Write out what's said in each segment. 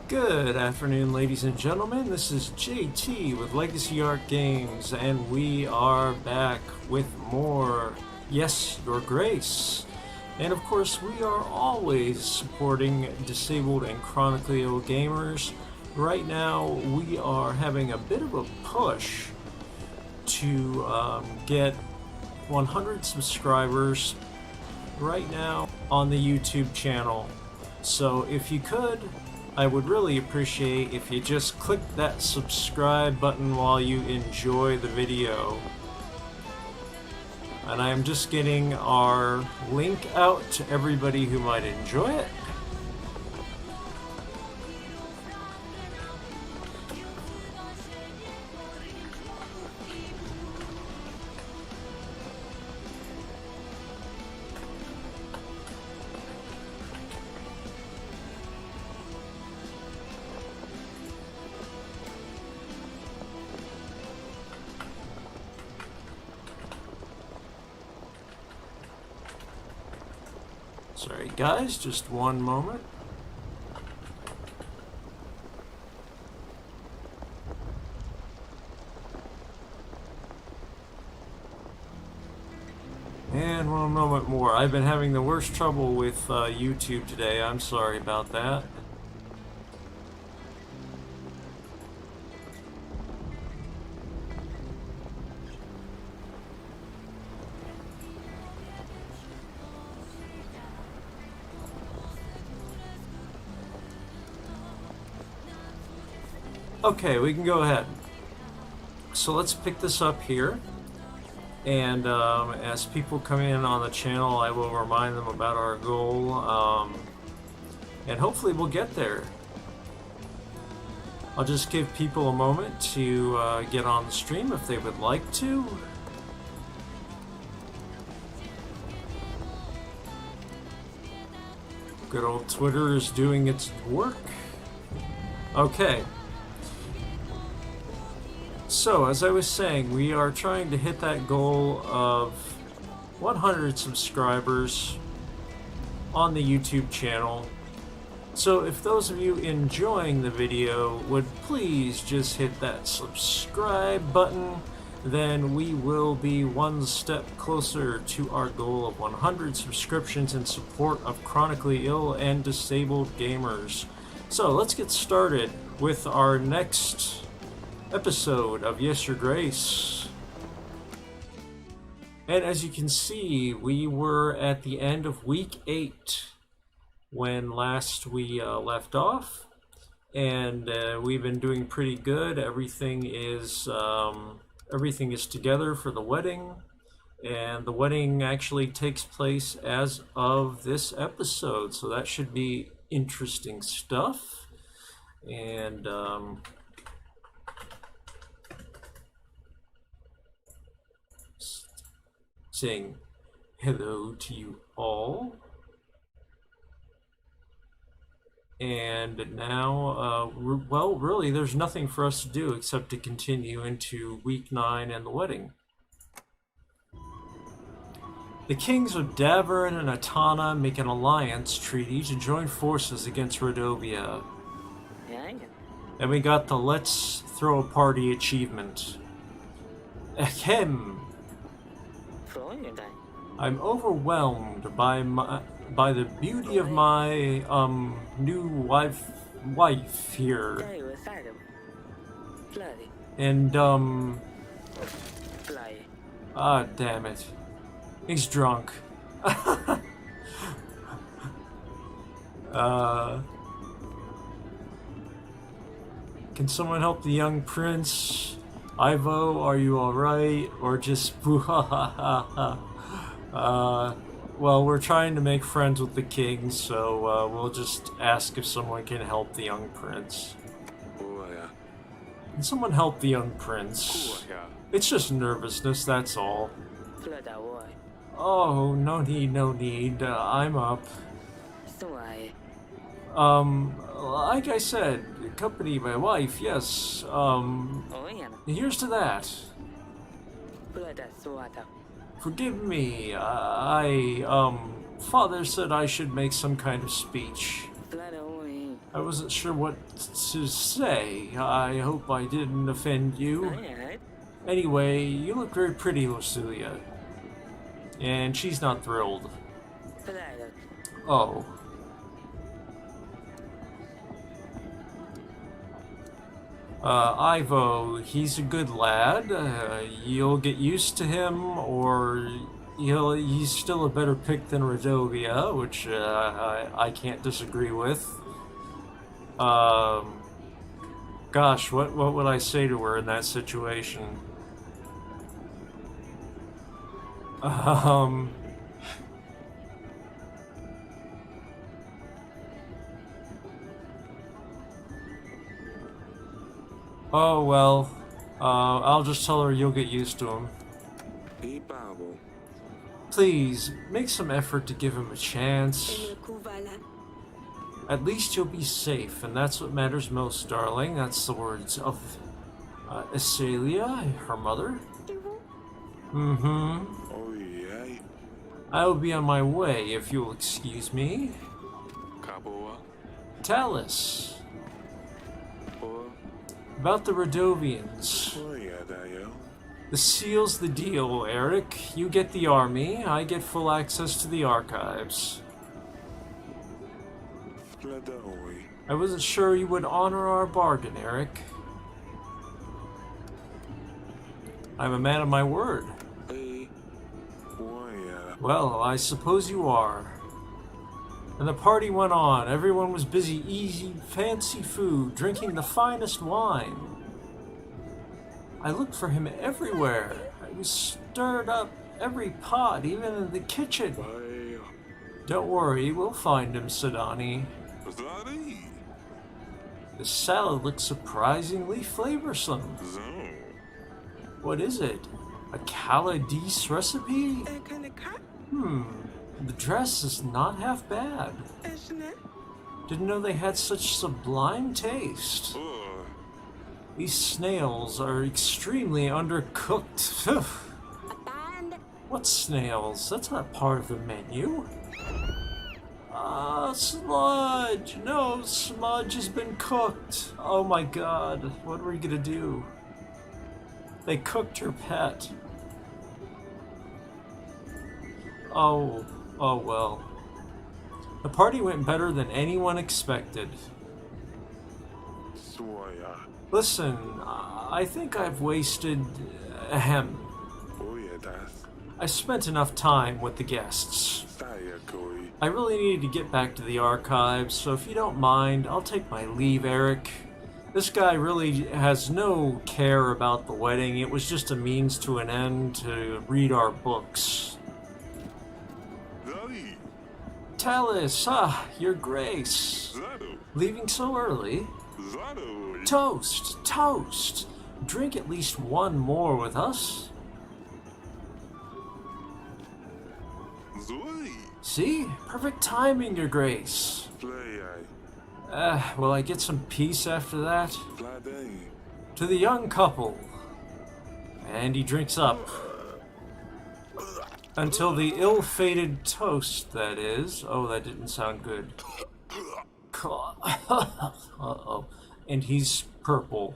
Good afternoon, ladies and gentlemen. This is JT with Legacy Art Games, and we are back with more Yes, Your Grace. And of course, we are always supporting disabled and chronically ill gamers. Right now, we are having a bit of a push to get 100 subscribers right now on the YouTube channel. So if you could, I would really appreciate if you just click that subscribe button while you enjoy the video. And I am just getting our link out to everybody who might enjoy it. Sorry guys, just one moment. And one moment more. I've been having the worst trouble with YouTube today. I'm sorry about that. Okay, we can go ahead. So let's pick this up here. And as people come in on the channel, I will remind them about our goal. And hopefully we'll get there. I'll just give people a moment to get on the stream if they would like to. Good old Twitter is doing its work. Okay. So, as I was saying, we are trying to hit that goal of 100 subscribers on the YouTube channel. So if those of you enjoying the video would please just hit that subscribe button, then we will be one step closer to our goal of 100 subscriptions in support of chronically ill and disabled gamers. So let's get started with our next episode of Yes, Your Grace. And as you can see, we were at the end of week 8 when last we left off, and we've been doing pretty good. Everything is together for the wedding, and the wedding actually takes place as of this episode, so that should be interesting stuff. And saying hello to you all. And now, well, really, there's nothing for us to do except to continue into week 9 and the wedding. The kings of Davern and Atana make an alliance treaty to join forces against Rodovia. And we got the Let's Throw a Party achievement. Ahem! I'm overwhelmed by the beauty of my new wife here. And ah, damn it. He's drunk. Can someone help the young prince? Ivo, are you alright? Or just boo-ha-ha-ha-ha? Well, we're trying to make friends with the king, so we'll just ask if someone can help the young prince. Can someone help the young prince? It's just nervousness, that's all. Oh, no need, no need. I'm up. Like I said, accompany my wife, yes. Here's to that. Forgive me, Father said I should make some kind of speech. I wasn't sure what to say. I hope I didn't offend you. Anyway, you look very pretty, Lucilia. And she's not thrilled. Oh. Ivo, he's a good lad. You'll get used to him, or he's still a better pick than Rodovia, which I can't disagree with. Gosh, what would I say to her in that situation? Oh well, I'll just tell her you'll get used to him. Please, make some effort to give him a chance. At least you'll be safe, and that's what matters most, darling. That's the words of Acelia, her mother. Mm-hmm. I will be on my way, if you'll excuse me. Talus. About the Rodovians. This seals the deal, Eric. You get the army, I get full access to the archives. I wasn't sure you would honor our bargain, Eric. I'm a man of my word. Well, I suppose you are. And the party went on. Everyone was busy eating fancy food, drinking the finest wine. I looked for him everywhere. I was stirred up every pot, even in the kitchen. Don't worry, we'll find him, Sadani. The salad looks surprisingly flavorsome. What is it? A Caladice recipe? The dress is not half bad. Didn't know they had such sublime taste. These snails are extremely undercooked. What snails? That's not part of the menu. Smudge! No, Smudge has been cooked. Oh my god, what are we gonna do? They cooked her pet. Oh well. The party went better than anyone expected. Listen, I think I've wasted... ahem. I spent enough time with the guests. I really needed to get back to the archives, so if you don't mind, I'll take my leave, Eric. This guy really has no care about the wedding. It was just a means to an end to read our books. Talus, your grace. Leaving so early? Toast, toast. Drink at least one more with us. See? Perfect timing, your grace. Will I get some peace after that? To the young couple. And he drinks up. Until the ill-fated toast, that is. Oh, that didn't sound good. Uh-oh. And he's purple.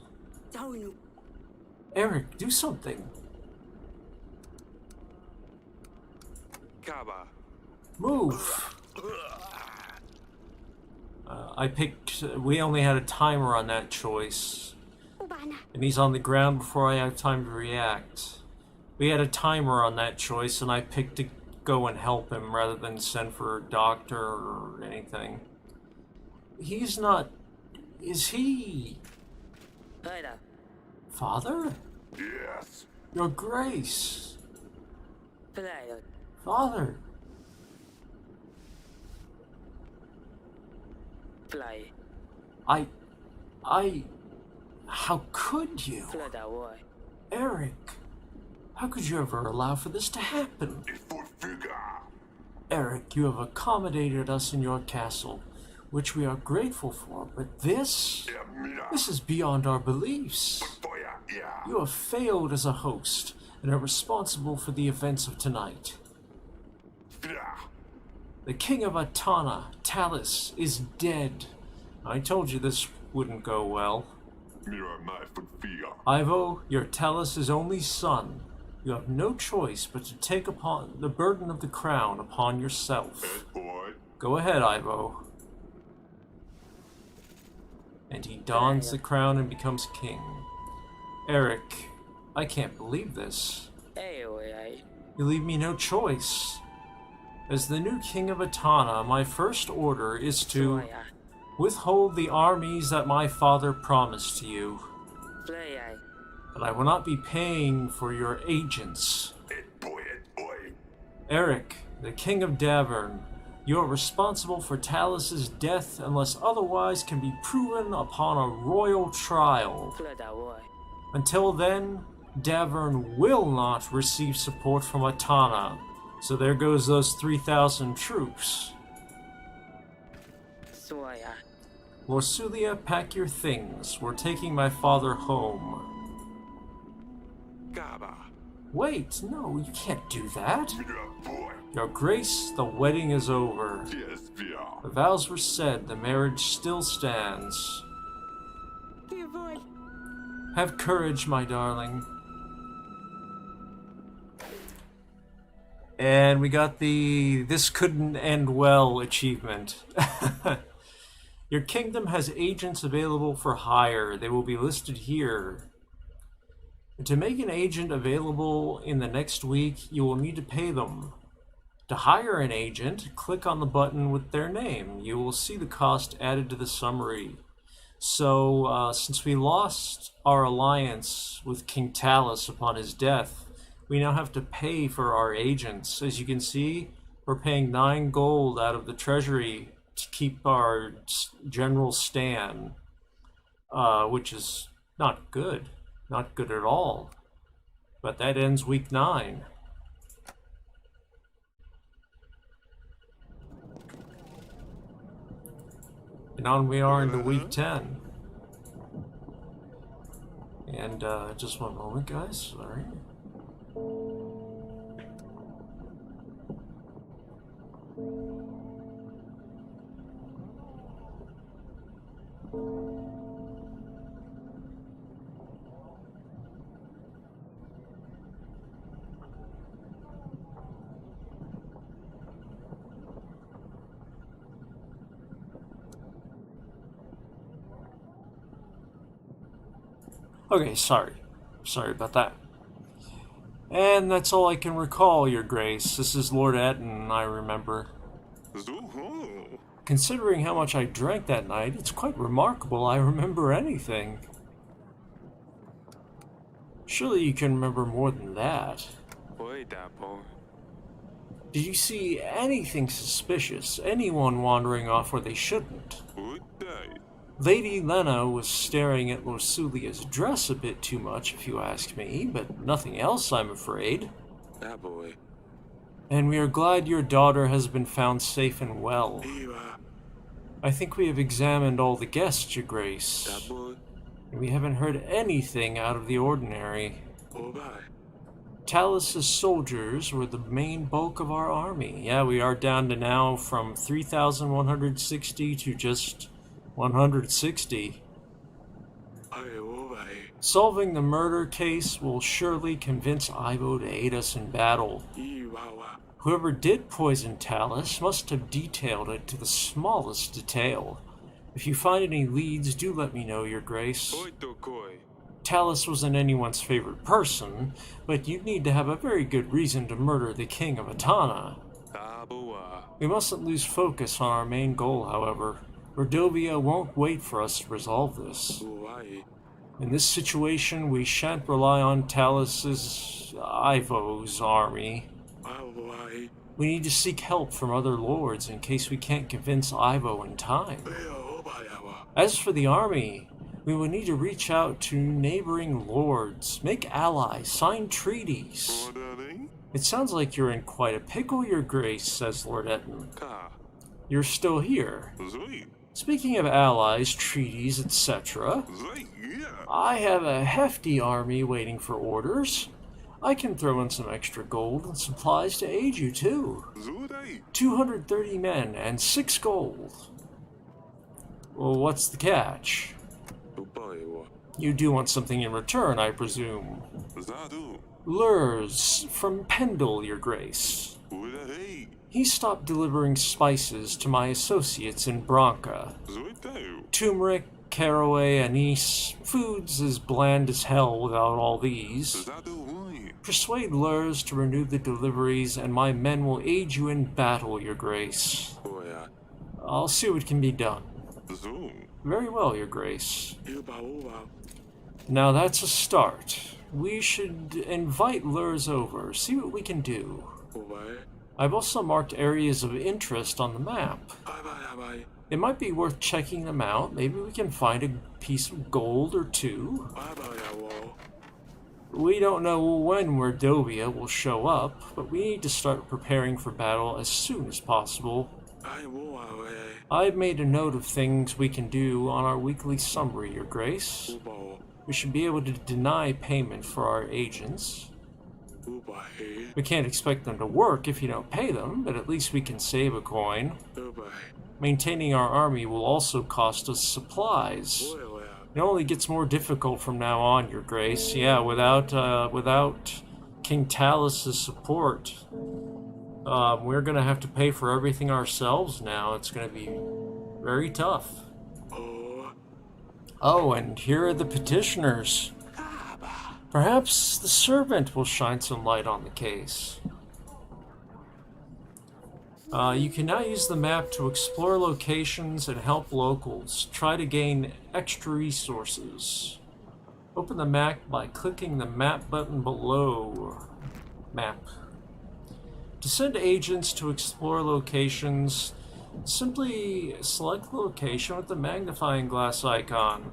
Eric, do something. Move. I picked... we only had a timer on that choice. And he's on the ground before I have time to react. We had a timer on that choice, and I picked to go and help him rather than send for a doctor or anything. He's not... is he... Father? Yes. Your Grace. Father. How could you? Eric, how could you ever allow for this to happen? Eric, you have accommodated us in your castle, which we are grateful for, but this is beyond our beliefs. You have failed as a host and are responsible for the events of tonight. The king of Atana, Talus, is dead, I told you this wouldn't go well. Ivo, you're Talos' only son. You have no choice but to take upon the burden of the crown upon yourself. Go ahead, Ivo. And he dons the crown and becomes king. Eric, I can't believe this. You leave me no choice. As the new king of Atana, my first order is to withhold the armies that my father promised to you. But I will not be paying for your agents. Eric, the king of Davern, you are responsible for Talos' death unless otherwise can be proven upon a royal trial. Until then, Davern will not receive support from Atana. So there goes those 3,000 troops. Lorsulia, pack your things. We're taking my father home. Wait, no, you can't do that. Your Grace, the wedding is over. The vows were said, the marriage still stands. Have courage, my darling. And we got the "This Couldn't End Well" achievement. Your kingdom has agents available for hire. They will be listed here. To make an agent available in the next week, you will need to pay them. To hire an agent, click on the button with their name. You will see the cost added to the summary. So, since we lost our alliance with King Talos upon his death, we now have to pay for our agents. As you can see, we're paying 9 gold out of the treasury to keep our general Stan, which is not good. Not good at all. But that ends week 9. And on we are into week 10. And just one moment, guys. Sorry. Okay, sorry. Sorry about that. And that's all I can recall, Your Grace. This is Lord Etten, I remember. Considering how much I drank that night, it's quite remarkable I remember anything. Surely you can remember more than that. Did you see anything suspicious? Anyone wandering off where they shouldn't? Lady Lena was staring at Lorsulia's dress a bit too much, if you ask me, but nothing else, I'm afraid. And we are glad your daughter has been found safe and well. I think we have examined all the guests, Your Grace, and we haven't heard anything out of the ordinary. Talos' soldiers were the main bulk of our army. Yeah, we are down to now from 3,160 to just 160. Solving the murder case will surely convince Ivo to aid us in battle. Whoever did poison Talos must have detailed it to the smallest detail. If you find any leads, do let me know, Your Grace. Talos wasn't anyone's favorite person, but you'd need to have a very good reason to murder the King of Atana. We mustn't lose focus on our main goal, however. Rodovia won't wait for us to resolve this. In this situation, we shan't rely on Talos' Ivo's army. We need to seek help from other lords in case we can't convince Ivo in time. As for the army, we will need to reach out to neighboring lords, make allies, sign treaties. It sounds like you're in quite a pickle, Your Grace, says Lord Etten. You're still here. Speaking of allies, treaties, etc., I have a hefty army waiting for orders. I can throw in some extra gold and supplies to aid you, too. 230 men and 6 gold. Well, what's the catch? You do want something in return, I presume. Lurs from Pendle, Your Grace. He stopped delivering spices to my associates in Branca. Turmeric, caraway, anise, foods as bland as hell without all these. Persuade Lurs to renew the deliveries, and my men will aid you in battle, Your Grace. I'll see what can be done. Very well, Your Grace. Now that's a start. We should invite Lurs over, see what we can do. I've also marked areas of interest on the map. It might be worth checking them out. Maybe we can find a piece of gold or two. We don't know when Werdovia will show up, but we need to start preparing for battle as soon as possible. I've made a note of things we can do on our weekly summary, Your Grace. We should be able to deny payment for our agents. We can't expect them to work if you don't pay them, but at least we can save a coin. Maintaining our army will also cost us supplies. It only gets more difficult from now on, Your Grace. Yeah, without King Talus's support, we're gonna have to pay for everything ourselves now. It's gonna be very tough. Oh, and here are the petitioners. Perhaps the servant will shine some light on the case. You can now use the map to explore locations and help locals. Try to gain extra resources. Open the map by clicking the map button below. Map. To send agents to explore locations, simply select the location with the magnifying glass icon.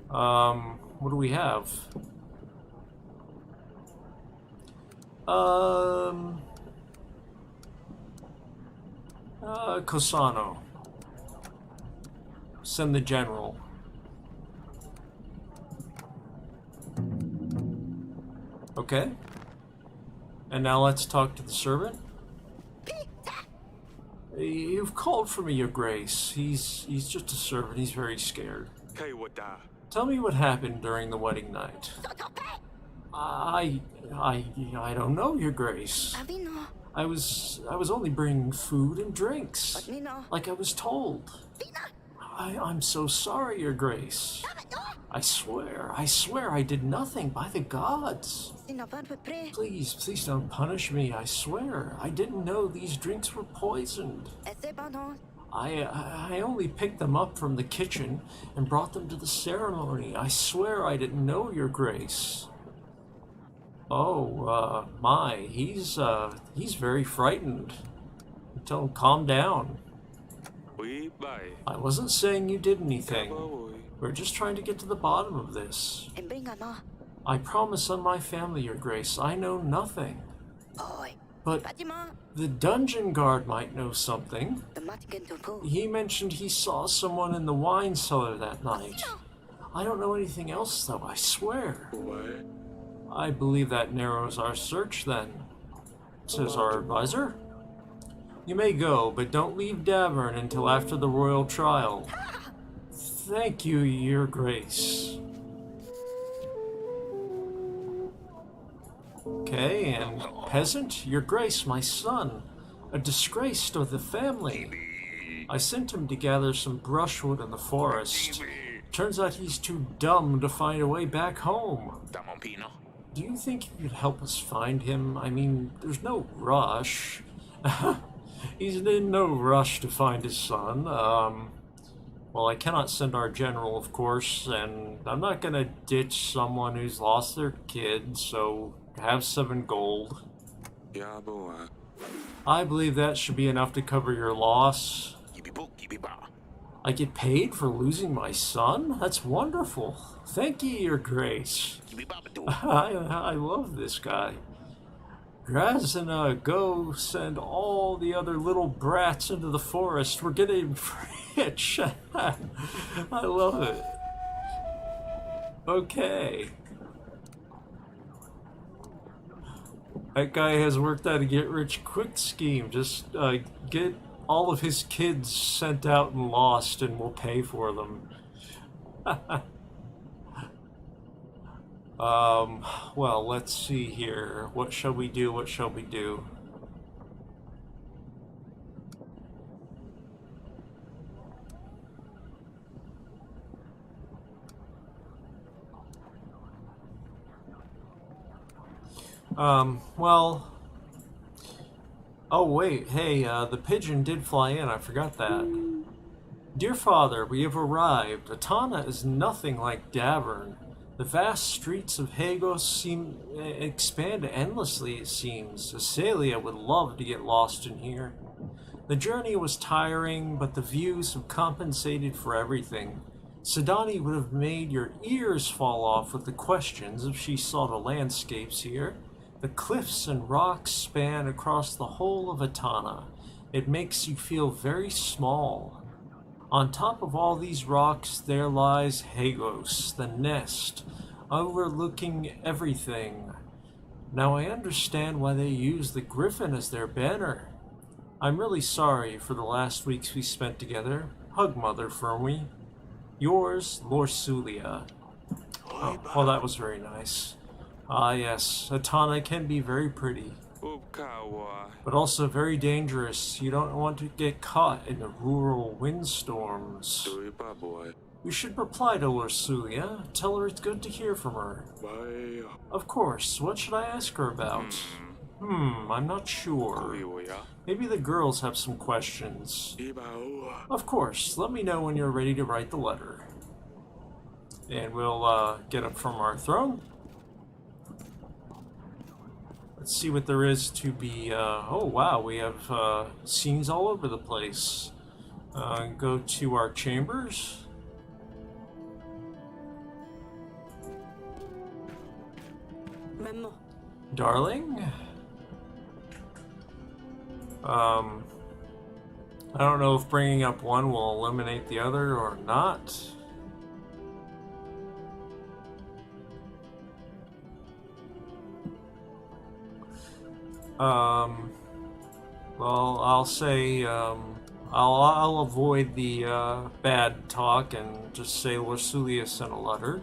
What do we have? Cosano. Send the general. Okay. And now let's talk to the servant. You've called for me, Your Grace. He's just a servant. He's very scared. Tell me what happened during the wedding night. I don't know, Your Grace. I was only bringing food and drinks, like I was told. I'm so sorry, Your Grace. I swear I did nothing, by the gods. Please don't punish me, I swear. I didn't know these drinks were poisoned. I only picked them up from the kitchen and brought them to the ceremony. I swear I didn't know, Your Grace. Oh, he's very frightened. Tell him, calm down. I wasn't saying you did anything. We're just trying to get to the bottom of this. I promise on my family, Your Grace, I know nothing. But the dungeon guard might know something. He mentioned he saw someone in the wine cellar that night. I don't know anything else, though, I swear. I believe that narrows our search, then, says our advisor. You may go, but don't leave Davern until after the royal trial. Thank you, Your Grace. Okay, and peasant, Your Grace, my son, a disgrace to the family. I sent him to gather some brushwood in the forest. Turns out he's too dumb to find a way back home. Do you think you could help us find him? I mean, there's no rush. He's in no rush to find his son. Well, I cannot send our general, of course, and I'm not gonna ditch someone who's lost their kid, so have 7 gold. I believe that should be enough to cover your loss. I get paid for losing my son? That's wonderful. Thank you, Your Grace. I love this guy. Grazina, go send all the other little brats into the forest. We're getting rich. I love it. Okay. That guy has worked out a get-rich-quick scheme. Just get all of his kids sent out and lost and will pay for them. Well, let's see here. What shall we do? What shall we do? Well... Oh, wait, hey, the pigeon did fly in, I forgot that. Dear Father, we have arrived. Atana is nothing like Davern. The vast streets of Hagos expand endlessly, it seems. Acelia would love to get lost in here. The journey was tiring, but the views have compensated for everything. Sidani would have made your ears fall off with the questions if she saw the landscapes here. The cliffs and rocks span across the whole of Atana. It makes you feel very small. On top of all these rocks there lies Hagos, the nest, overlooking everything. Now I understand why they use the griffin as their banner. I'm really sorry for the last weeks we spent together. Hug Mother for me. Yours, Lorsulia. Oh, well, that was very nice. Ah, yes, Atana can be very pretty, but also very dangerous. You don't want to get caught in the rural windstorms. We should reply to Lorsulia. Tell her it's good to hear from her. Of course, what should I ask her about? I'm not sure. Maybe the girls have some questions. Of course, let me know when you're ready to write the letter. And we'll get up from our throne. Let's see what there is to be, oh wow, we have scenes all over the place. Go to our chambers. Darling? I don't know if bringing up one will eliminate the other or not. Well, I'll say, I'll avoid the, bad talk and just say Lorsulia sent a letter.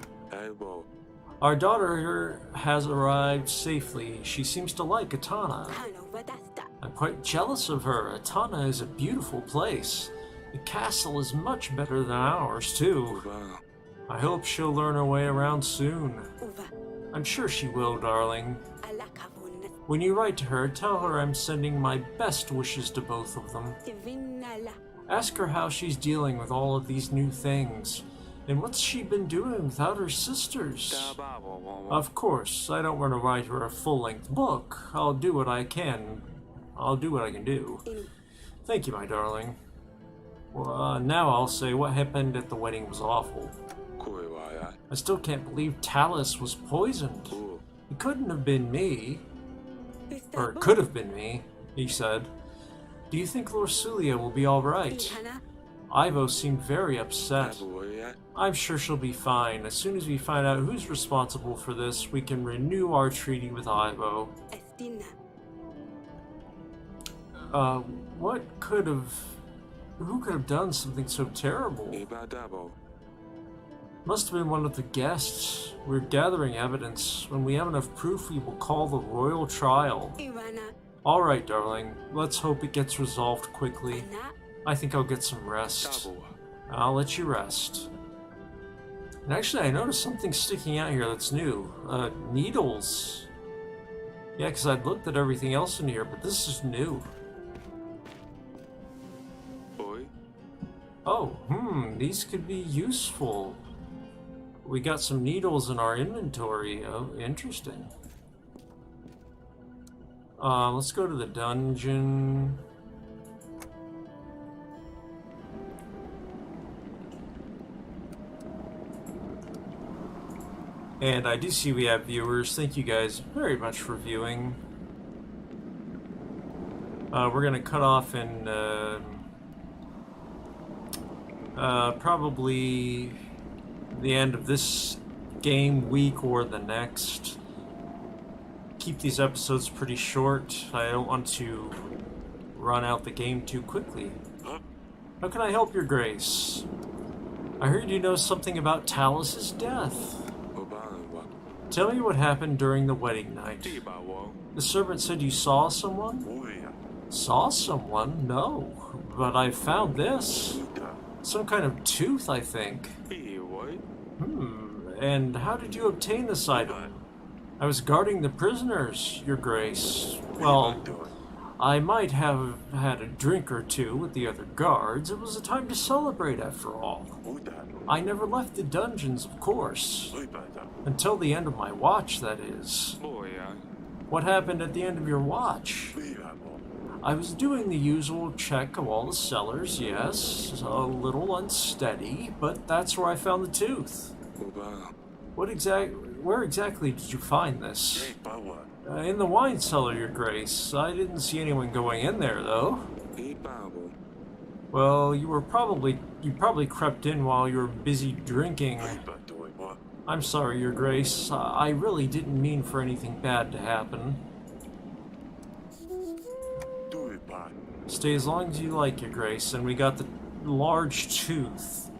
Our daughter has arrived safely. She seems to like Atana. I'm quite jealous of her. Atana is a beautiful place. The castle is much better than ours, too. I hope she'll learn her way around soon. I'm sure she will, darling. When you write to her, tell her I'm sending my best wishes to both of them. Ask her how she's dealing with all of these new things, and what's she been doing without her sisters. Of course, I don't want to write her a full-length book. I'll do what I can. I'll do what I can do. Thank you, my darling. Well, now I'll say what happened at the wedding was awful. I still can't believe Talus was poisoned. It couldn't have been me. Or it could have been me, he said. Do you think Lorsulia will be alright? Ivo seemed very upset. I'm sure she'll be fine. As soon as we find out who's responsible for this, we can renew our treaty with Ivo. Who could have done something so terrible? Must have been one of the guests. We're gathering evidence. When we have enough proof, we will call the royal trial. Alright, darling. Let's hope it gets resolved quickly. I think I'll get some rest. I'll let you rest. And actually, I noticed something sticking out here that's new. Needles. Yeah, because I'd looked at everything else in here, but this is new. Oh, these could be useful. We got some needles in our inventory. Oh, interesting. Let's go to the dungeon. And I do see we have viewers. Thank you guys very much for viewing. We're gonna cut off in probably the end of this game week or the next. Keep these episodes pretty short. I don't want to run out the game too quickly. How can I help your grace? I heard you know something about Talus's death. Tell me what happened during the wedding night. The servant said you saw someone? Saw someone? No. But I found this. Some kind of tooth, I think. And how did you obtain this item? I was guarding the prisoners, your grace. Well, I might have had a drink or two with the other guards. It was a time to celebrate, after all. I never left the dungeons, of course. Until the end of my watch, that is. What happened at the end of your watch? I was doing the usual check of all the cellars, yes. A little unsteady, but that's where I found the tooth. Where exactly did you find this? In the wine cellar, your grace. I didn't see anyone going in there, though. Well, you probably crept in while you were busy drinking. I'm sorry, your grace. I really didn't mean for anything bad to happen. Stay as long as you like, your grace. And we got the large tooth.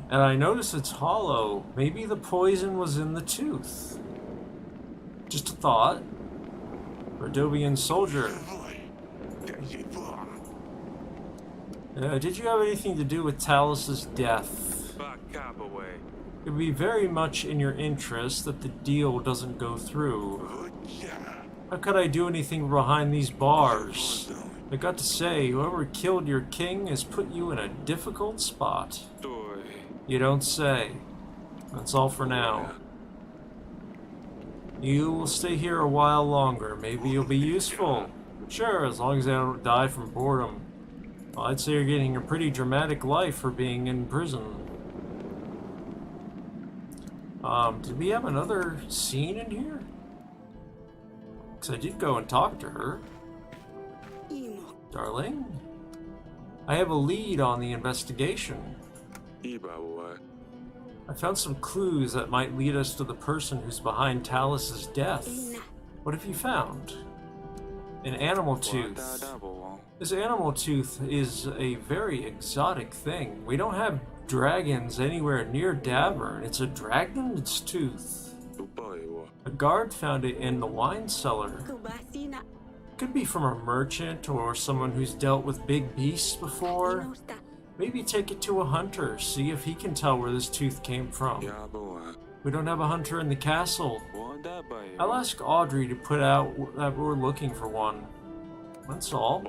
And I notice it's hollow. Maybe the poison was in the tooth. Just a thought. Radovian soldier. Did you have anything to do with Talus's death? It would be very much in your interest that the deal doesn't go through. How could I do anything behind these bars? I got to say, whoever killed your king has put you in a difficult spot. You don't say. That's all for now. You will stay here a while longer. Maybe you'll be useful. Sure, as long as I don't die from boredom. Well, I'd say you're getting a pretty dramatic life for being in prison. Did we have another scene in here? Because I did go and talk to her. Darling? I have a lead on the investigation. I found some clues that might lead us to the person who's behind Talus's death. What have you found? An animal tooth. This animal tooth is a very exotic thing. We don't have dragons anywhere near Davern. It's a dragon's tooth. A guard found it in the wine cellar. Could be from a merchant or someone who's dealt with big beasts before. Maybe take it to a hunter, see if he can tell where this tooth came from. We don't have a hunter in the castle. I'll ask Audrey to put out that we're looking for one. That's all.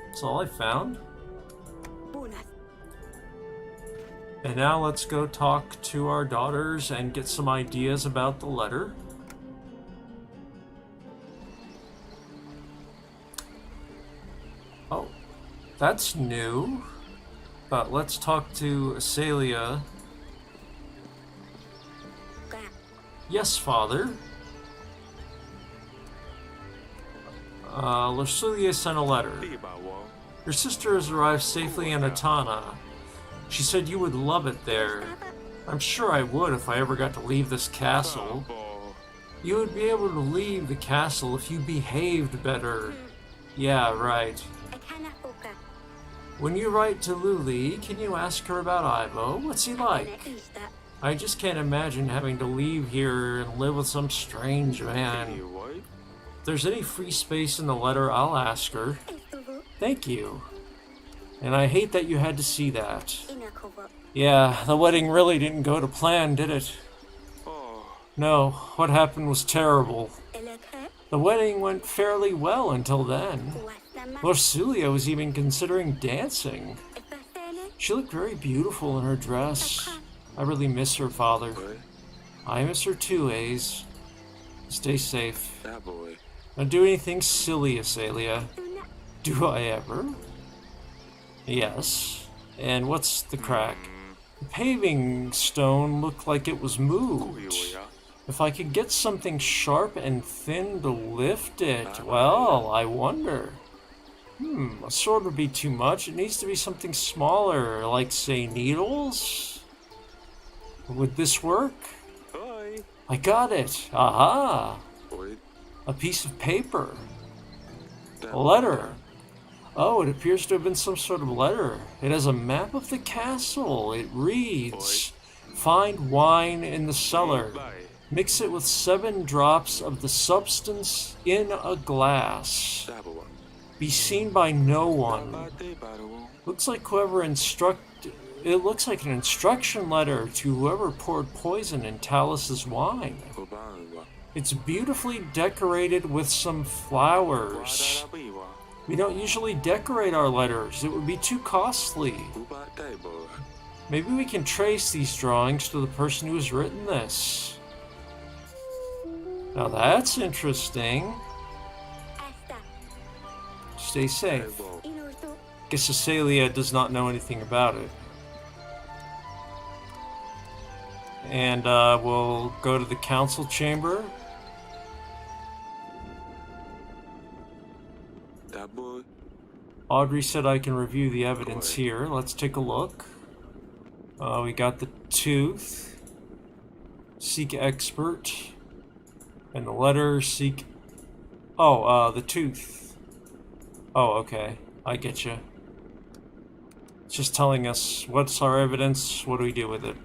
That's all I found. And now let's go talk to our daughters and get some ideas about the letter. Oh, that's new. But let's talk to Acelia. Yes, father. Lucilia sent a letter. Your sister has arrived safely in Atana. She said you would love it there. I'm sure I would if I ever got to leave this castle. You would be able to leave the castle if you behaved better. Yeah, right. When you write to Luli, can you ask her about Ivo? What's he like? I just can't imagine having to leave here and live with some strange man. If there's any free space in the letter, I'll ask her. Thank you. And I hate that you had to see that. Yeah, the wedding really didn't go to plan, did it? No, what happened was terrible. The wedding went fairly well until then. Lucilia was even considering dancing. She looked very beautiful in her dress. I really miss her, father. I miss her too, Ace. Stay safe. Don't do anything silly, Acelia. Do I ever? Yes. And what's the crack? The paving stone looked like it was moved. If I could get something sharp and thin to lift it, well, I wonder. A sword would be too much. It needs to be something smaller, like, say, needles? Would this work? I got it. Aha! A piece of paper. A letter. Oh, it appears to have been some sort of letter. It has a map of the castle. It reads, "Find wine in the cellar. Mix it with 7 drops of the substance in a glass. Be seen by no one." Looks like it looks like an instruction letter to whoever poured poison in Talus's wine. It's beautifully decorated with some flowers. We don't usually decorate our letters. It would be too costly. Maybe we can trace these drawings to the person who has written this. Now that's interesting. Stay safe. Guess Cecilia does not know anything about it. And we'll go to the council chamber. Audrey said I can review the evidence here. Let's take a look. We got the tooth. Seek expert. And the letter, seek... Oh, the tooth. Oh, okay. I get you. It's just telling us what's our evidence, what do we do with it.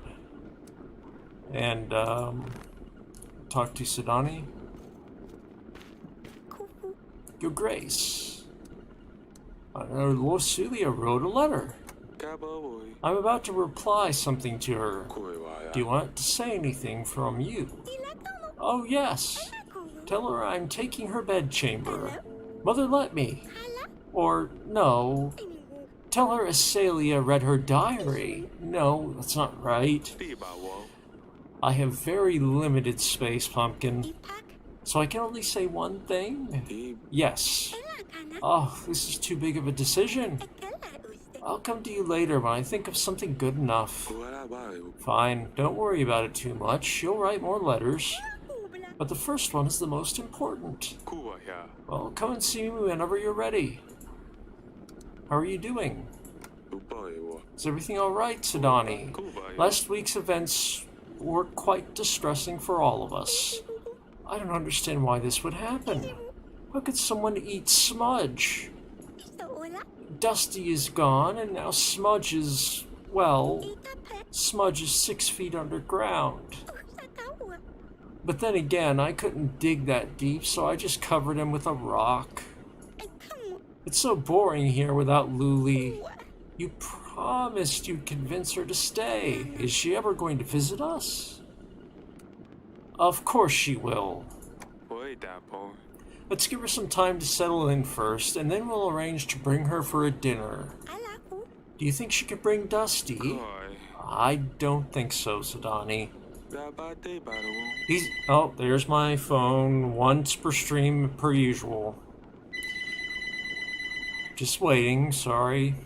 And, talk to Sidani. Your Grace. Lord Celia wrote a letter. I'm about to reply something to her. Do you want to say anything from you? Oh, yes. Tell her I'm taking her bedchamber. Mother, let me. Or, no. Tell her Acelia read her diary. No, that's not right. I have very limited space, Pumpkin. So I can only say one thing? Yes. Oh, this is too big of a decision. I'll come to you later when I think of something good enough. Fine, don't worry about it too much. You'll write more letters. But the first one is the most important. Well, come and see me whenever you're ready. How are you doing? Is everything alright, Sidani? Last week's events were quite distressing for all of us. I don't understand why this would happen. How could someone eat Smudge? Dusty is gone, and now Smudge is, well, Smudge is 6 feet underground. But then again, I couldn't dig that deep, so I just covered him with a rock. It's so boring here without Luli. You promised you'd convince her to stay. Is she ever going to visit us? Of course she will. Let's give her some time to settle in first, and then we'll arrange to bring her for a dinner. Do you think she could bring Dusty? I don't think so, Sidani. Oh, there's my phone. Once per stream, per usual. Just waiting, sorry.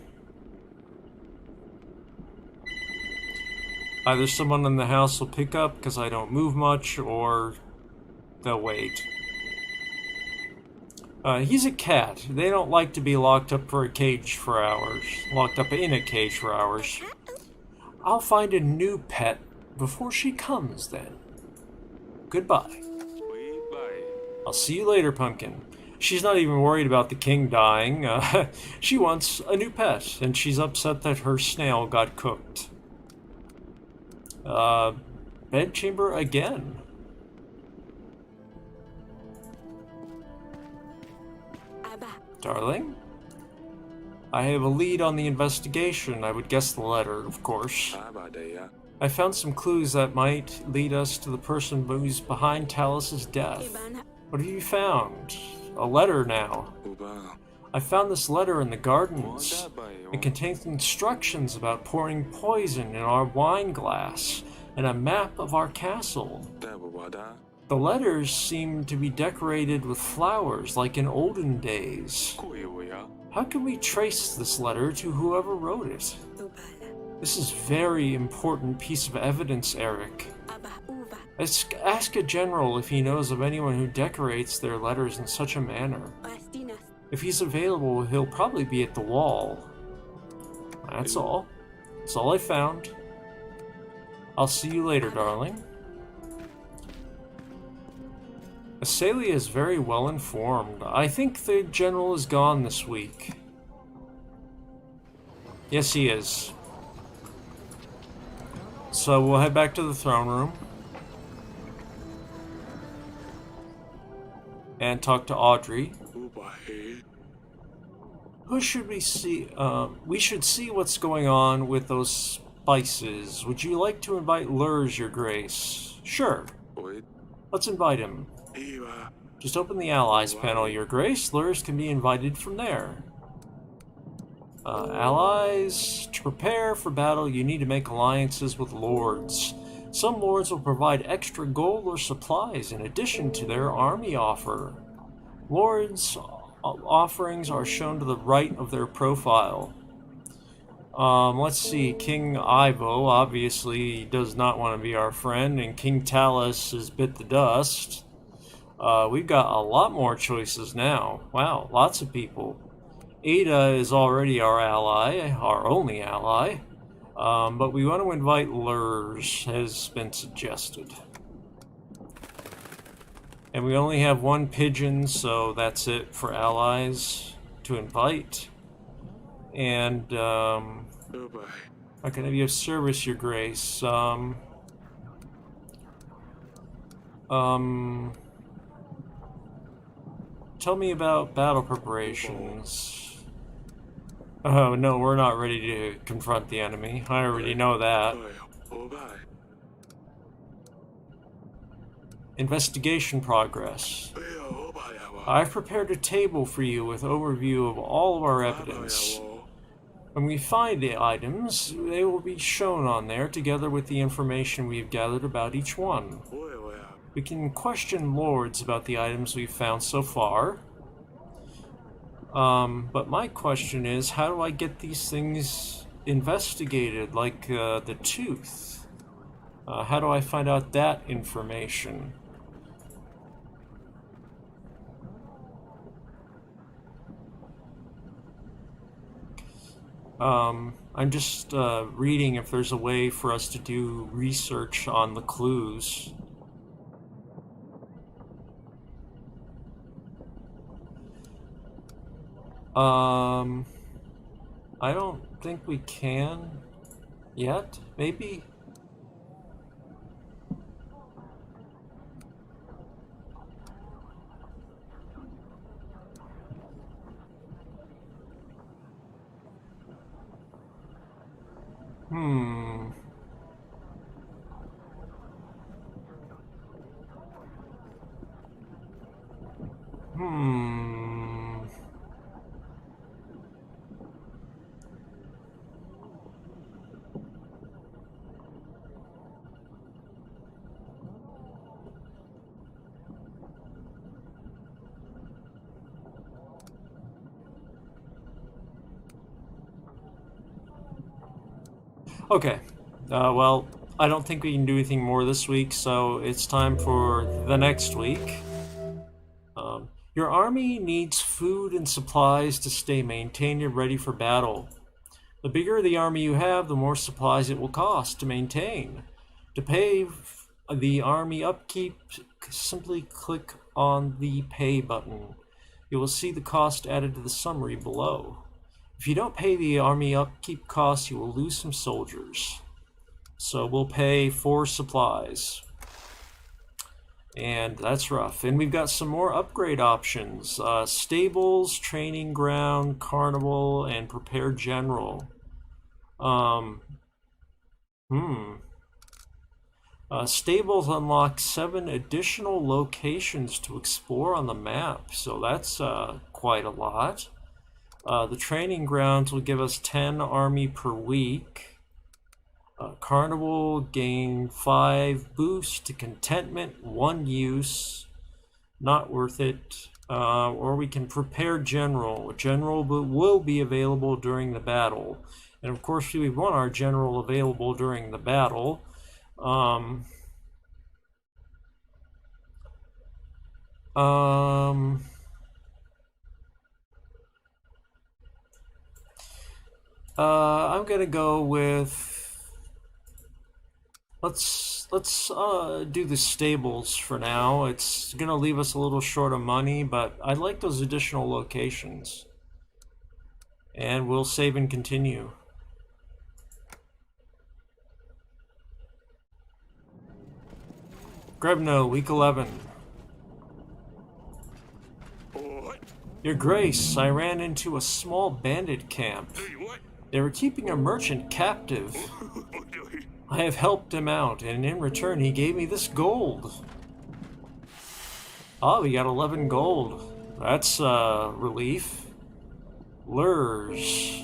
Either someone in the house will pick up because I don't move much, or they'll wait. He's a cat. They don't like to be locked up for a cage for hours. Locked up in a cage for hours. I'll find a new pet before she comes, then. Goodbye. I'll see you later, Pumpkin. She's not even worried about the king dying. She wants a new pet, and she's upset that her snail got cooked. Bedchamber again. Darling? I have a lead on the investigation. I would guess the letter, of course. I found some clues that might lead us to the person who's behind Talus's death. What have you found? A letter now. I found this letter in the gardens. It contains instructions about pouring poison in our wine glass and a map of our castle. The letters seem to be decorated with flowers like in olden days. How can we trace this letter to whoever wrote it? This is a very important piece of evidence, Eric. Ask a general if he knows of anyone who decorates their letters in such a manner. If he's available, he'll probably be at the wall. That's all. That's all I found. I'll see you later, darling. Acelia is very well informed. I think the general is gone this week. Yes, he is. So we'll head back to the throne room and talk to Audrey. Who should we see? We should see what's going on with those spices. Would you like to invite Lurs, Your Grace? Sure. Let's invite him. Just open the Allies panel, Your Grace. Lurs can be invited from there. Allies, to prepare for battle, you need to make alliances with lords. Some lords will provide extra gold or supplies in addition to their army offer. Lords' offerings are shown to the right of their profile. Let's see, King Ivo obviously does not want to be our friend, and King Talus has bit the dust. We've got a lot more choices now. Wow, lots of people. Ada is already our ally, our only ally, but we want to invite Lurs, has been suggested. And we only have one pigeon, so that's it for allies to invite. And, how can I be of service, Your Grace? Tell me about battle preparations. Oh, no, we're not ready to confront the enemy. I already know that. Investigation progress. I've prepared a table for you with overview of all of our evidence. When we find the items, they will be shown on there together with the information we've gathered about each one. We can question lords about the items we've found so far. But my question is, how do I get these things investigated, like the tooth? How do I find out that information? I'm just reading if there's a way for us to do research on the clues. I don't think we can yet. Maybe. Okay. Well, I don't think we can do anything more this week, so it's time for the next week. Your army needs food and supplies to stay maintained and ready for battle. The bigger the army you have, the more supplies it will cost to maintain. To pay the army upkeep, simply click on the Pay button. You will see the cost added to the summary below. If you don't pay the army upkeep costs, you will lose some soldiers. So we'll pay for supplies. And that's rough. And we've got some more upgrade options. Stables, Training Ground, Carnival, and Prepare General. Stables unlock 7 additional locations to explore on the map. So that's quite a lot. The Training Grounds will give us 10 army per week. Carnival gain 5 boosts to contentment, 1 use, not worth it. Or we can prepare general. General will be available during the battle, and of course we want our general available during the battle. I'm gonna go with. Let's do the stables for now. It's gonna leave us a little short of money, but I like those additional locations. And we'll save and continue. Grebno, week 11. Your Grace, I ran into a small bandit camp. They were keeping a merchant captive. I have helped him out, and in return he gave me this gold. Oh, we got 11 gold. That's, relief. Lures.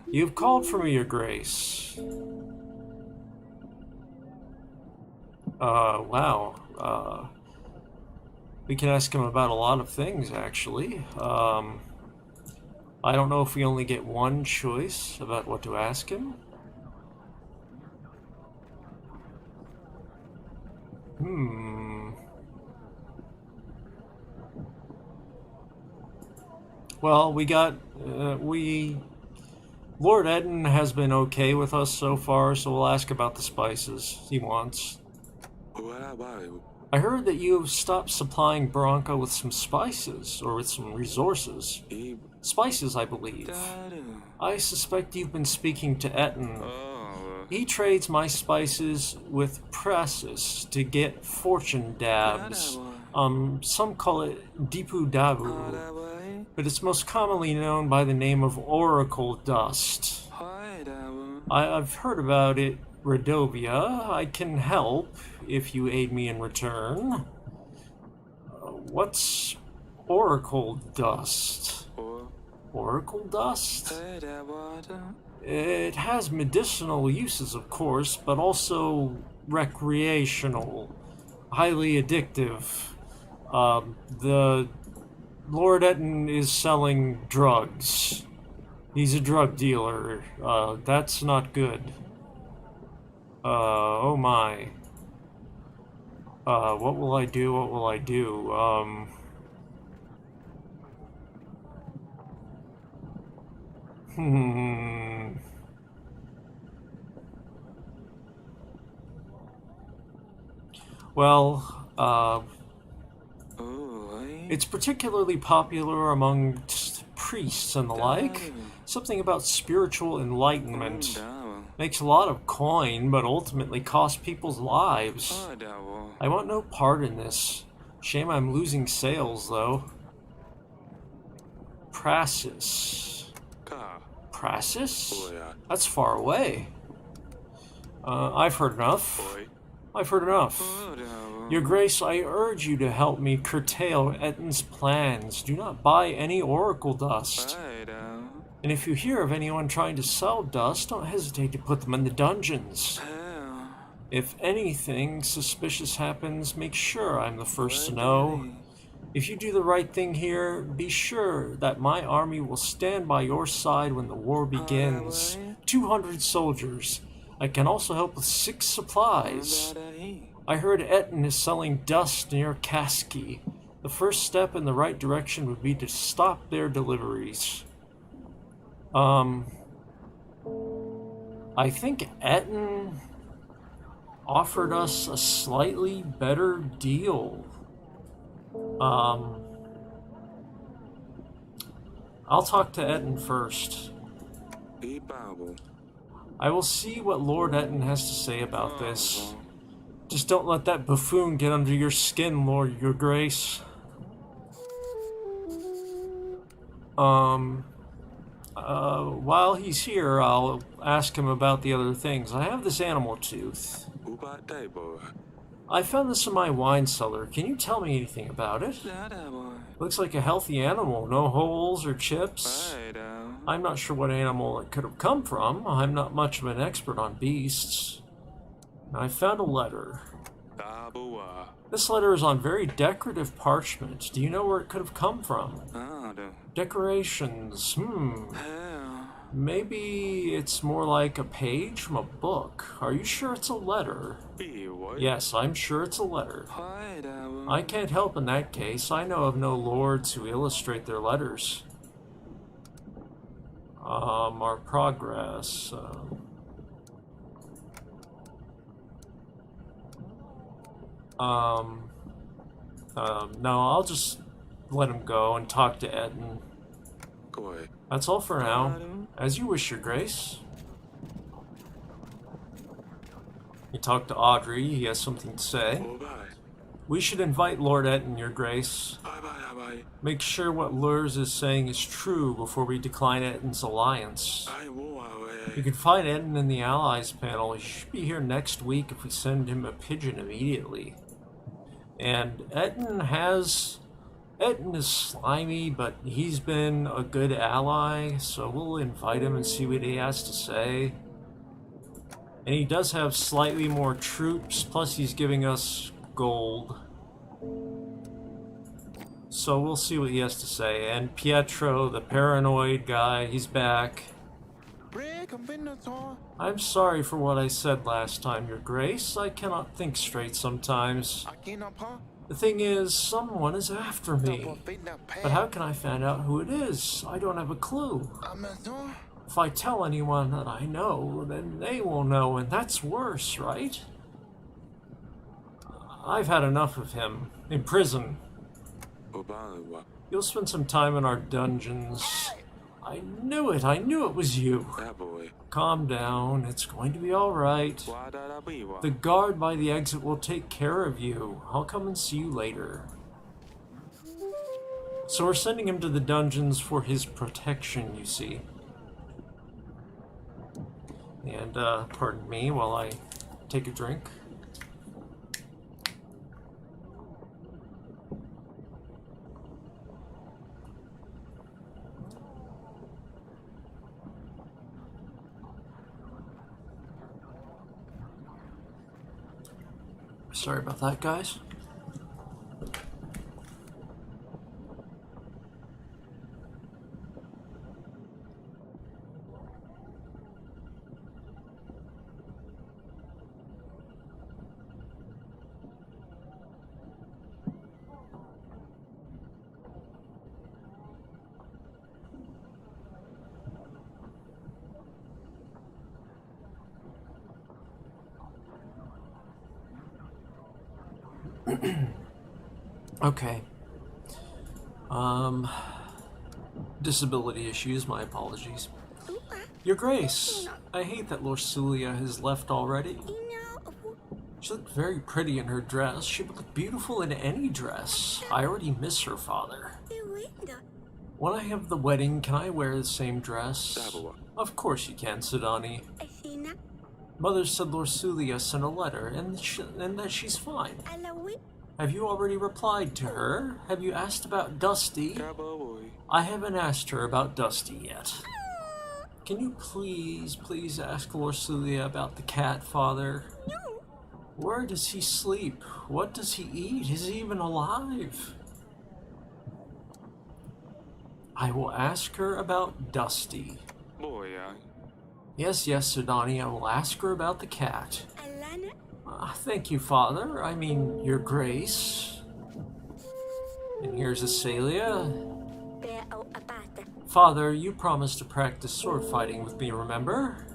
You've called for me, Your Grace. Wow. We can ask him about a lot of things, actually. I don't know if we only get one choice about what to ask him. Well, Lord Eden has been okay with us so far, so we'll ask about the spices he wants. I heard that you have stopped supplying Bronco with some spices, or with some resources. Spices, I believe. I suspect you've been speaking to Etten. He trades my spices with Prasis to get fortune dabs. Some call it Dipu Dabu, but it's most commonly known by the name of Oracle Dust. I've heard about it, Radovia. I can help if you aid me in return. What's Oracle Dust? Oracle Dust? It has medicinal uses, of course, but also recreational, highly addictive. The Lord Etten is selling drugs. He's a drug dealer. That's not good. Oh my. What will I do? What will I do? Well, it's particularly popular among priests and the like. Something about spiritual enlightenment. Makes a lot of coin, but ultimately costs people's lives. I want no part in this. Shame I'm losing sales, though. Prasis. Prasis? That's far away. I've heard enough. I've heard enough. Your Grace, I urge you to help me curtail Etten's plans. Do not buy any oracle dust. And if you hear of anyone trying to sell dust, don't hesitate to put them in the dungeons. If anything suspicious happens, make sure I'm the first to know. If you do the right thing here, be sure that my army will stand by your side when the war begins. 200 soldiers. I can also help with 6 supplies. I heard Etten is selling dust near Kaski. The first step in the right direction would be to stop their deliveries. I think Etten offered us a slightly better deal. I'll talk to Etten first. I will see what Lord Etten has to say about this. Just don't let that buffoon get under your skin, Lord, Your Grace. While he's here, I'll ask him about the other things. I have this animal tooth. I found this in my wine cellar. Can you tell me anything about it? Looks like a healthy animal, no holes or chips. I'm not sure what animal it could have come from. I'm not much of an expert on beasts. I found a letter. This letter is on very decorative parchment. Do you know where it could have come from? Decorations. Maybe it's more like a page from a book. Are you sure it's a letter? Yes, I'm sure it's a letter. I can't help in that case. I know of no lords who illustrate their letters. Our progress. No, I'll just let him go and talk to Etten. That's all for now. As you wish, Your Grace. He talked to Audrey. He has something to say. We should invite Lord Etten, Your Grace. Make sure what Lurs is saying is true before we decline Etten's alliance. You can find Etten in the Allies panel. He should be here next week if we send him a pigeon immediately. And Etten is slimy, but he's been a good ally, so we'll invite him and see what he has to say. And he does have slightly more troops, plus he's giving us gold. So we'll see what he has to say. And Pietro, the paranoid guy, he's back. I'm sorry for what I said last time, Your Grace. I cannot think straight sometimes. The thing is, someone is after me. But how can I find out who it is? I don't have a clue. If I tell anyone that I know, then they will know, and that's worse, right? I've had enough of him. In prison. You'll spend some time in our dungeons. I knew it was you. Calm down, it's going to be alright. The guard by the exit will take care of you. I'll come and see you later. So we're sending him to the dungeons for his protection, you see. And, pardon me while I take a drink. Sorry about that, guys. Okay. Disability issues, my apologies. Your Grace, I hate that Lorsulia has left already. She looked very pretty in her dress. She would look beautiful in any dress. I already miss her father. When I have the wedding, can I wear the same dress? Of course you can, Sidani. Mother said Lorsulia sent a letter, and that she's fine. Have you already replied to her? Have you asked about Dusty? I haven't asked her about Dusty yet. Can you please ask Lorsulia about the cat, Father? Where does he sleep? What does he eat? Is he even alive? I will ask her about Dusty. Yes, Sidani, I will ask her about the cat. Thank you, Father. I mean, Your Grace. And here's Azalea. Father, you promised to practice sword fighting with me, remember?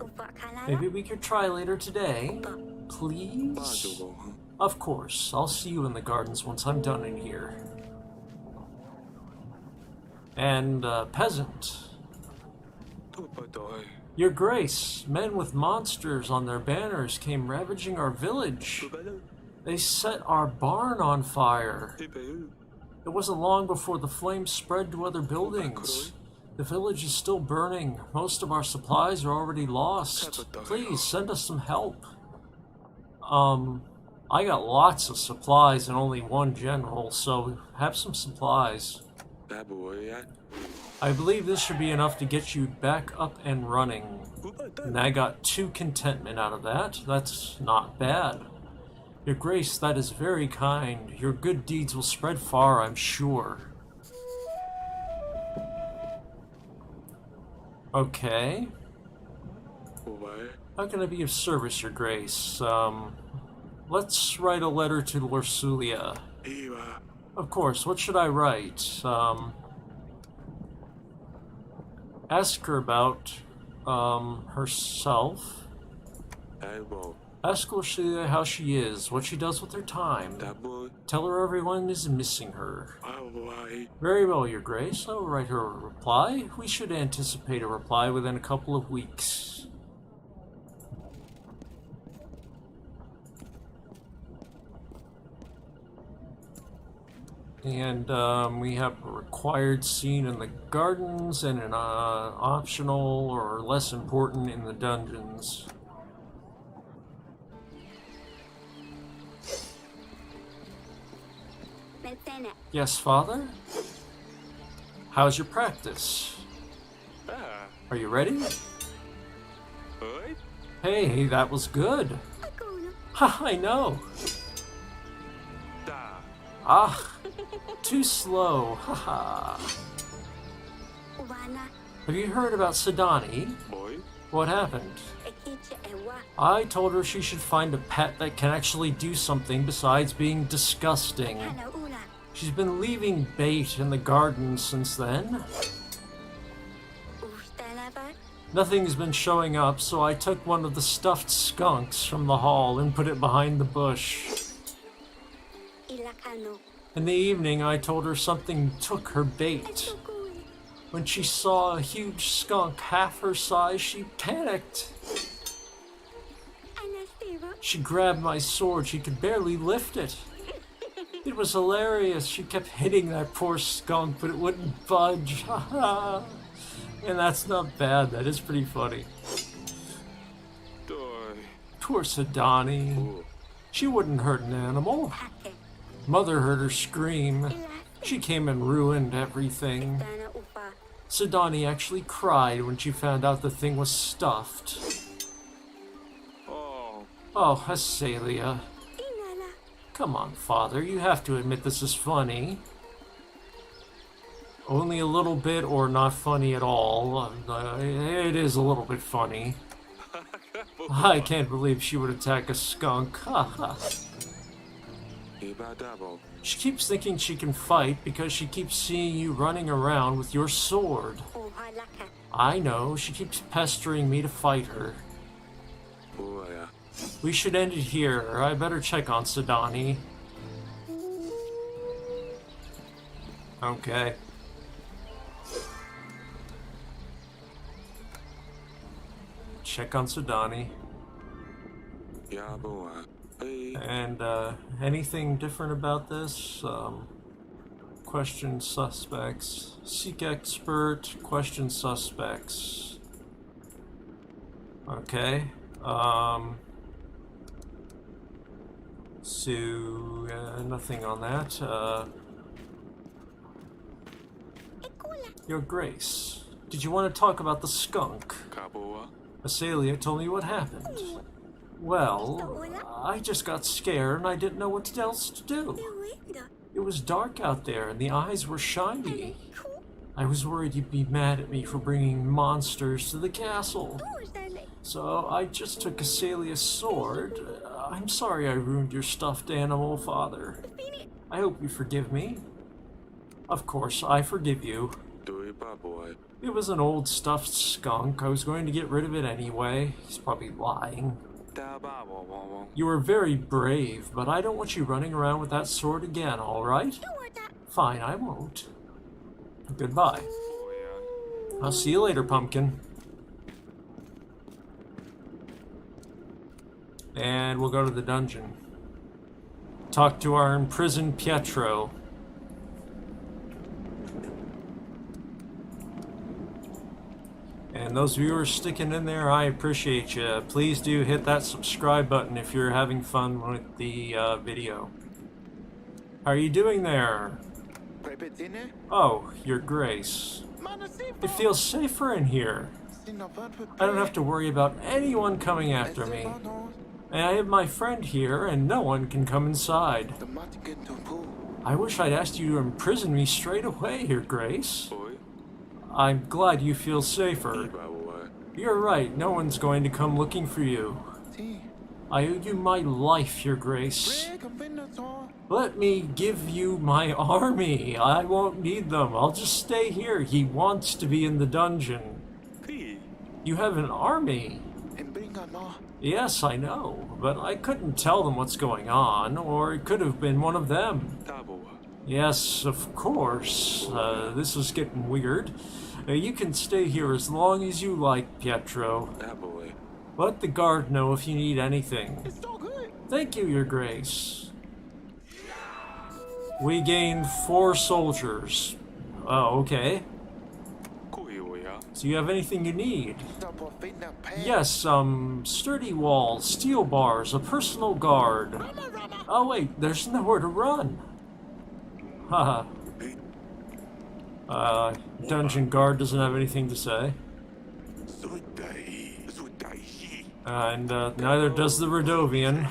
Maybe we could try later today. Please? Of course. I'll see you in the gardens once I'm done in here. And, peasant. Your Grace, men with monsters on their banners came ravaging our village. They set our barn on fire. It wasn't long before the flames spread to other buildings. The village is still burning. Most of our supplies are already lost. Please, send us some help. I got lots of supplies and only one general, so have some supplies. I believe this should be enough to get you back up and running. And I got 2 contentment out of that. That's not bad. Your Grace, that is very kind. Your good deeds will spread far, I'm sure. Okay. How can I be of service, Your Grace? Let's write a letter to Lorsulia. Of course, what should I write? Ask her about, herself. Ask Lorsulia how she is, what she does with her time. Tell her everyone is missing her. Very well, Your Grace. I will write her a reply. We should anticipate a reply within a couple of weeks. And we have a required scene in the gardens and an optional or less important in the dungeons. Yes, Father? How's your practice? Are you ready? Hey, that was good. Ha, I know. Ah, too slow. Haha. Have you heard about Sidani? What happened? I told her she should find a pet that can actually do something besides being disgusting. She's been leaving bait in the garden since then. Nothing's been showing up, so I took one of the stuffed skunks from the hall and put it behind the bush. In the evening, I told her something took her bait. When she saw a huge skunk half her size, she panicked. She grabbed my sword. She could barely lift it. It was hilarious. She kept hitting that poor skunk, but it wouldn't budge. And that's not bad. That is pretty funny. Poor Sidani. She wouldn't hurt an animal. Mother heard her scream. She came and ruined everything. Sidani actually cried when she found out the thing was stuffed. Oh, Azalea. Come on, Father, you have to admit this is funny. Only a little bit or not funny at all. It is a little bit funny. I can't believe she would attack a skunk. She keeps thinking she can fight because she keeps seeing you running around with your sword. I know, she keeps pestering me to fight her. We should end it here. I better check on Sidani. Okay. Check on Sidani. And anything different about this? Question suspects. Seek expert. Question suspects. Okay. So, nothing on that. Your Grace, did you want to talk about the skunk? Azalea told me what happened. Well, I just got scared and I didn't know what else to do. It was dark out there and the eyes were shiny. I was worried you'd be mad at me for bringing monsters to the castle. So I just took Azalea's sword. I'm sorry I ruined your stuffed animal, Father. I hope you forgive me. Of course, I forgive you. It was an old stuffed skunk. I was going to get rid of it anyway. He's probably lying. You were very brave, but I don't want you running around with that sword again, alright? Fine, I won't. Goodbye. I'll see you later, Pumpkin. And we'll go to the dungeon. Talk to our imprisoned Pietro. And those viewers sticking in there, I appreciate you. Please do hit that subscribe button if you're having fun with the video. How are you doing there? Oh, Your Grace. It feels safer in here. I don't have to worry about anyone coming after me. And I have my friend here, and no one can come inside. I wish I'd asked you to imprison me straight away, Your Grace. I'm glad you feel safer. You're right, no one's going to come looking for you. I owe you my life, Your Grace. Let me give you my army. I won't need them. I'll just stay here. He wants to be in the dungeon. You have an army. Yes, I know, but I couldn't tell them what's going on, or it could have been one of them. Yes, of course. This is getting weird. You can stay here as long as you like, Pietro. Let the guard know if you need anything. Thank you, Your Grace. We gained 4 soldiers. Oh, okay. Do you have anything you need? Yes, sturdy walls, steel bars, a personal guard. Oh wait, there's nowhere to run. Haha. Dungeon guard doesn't have anything to say. And neither does the Radovian.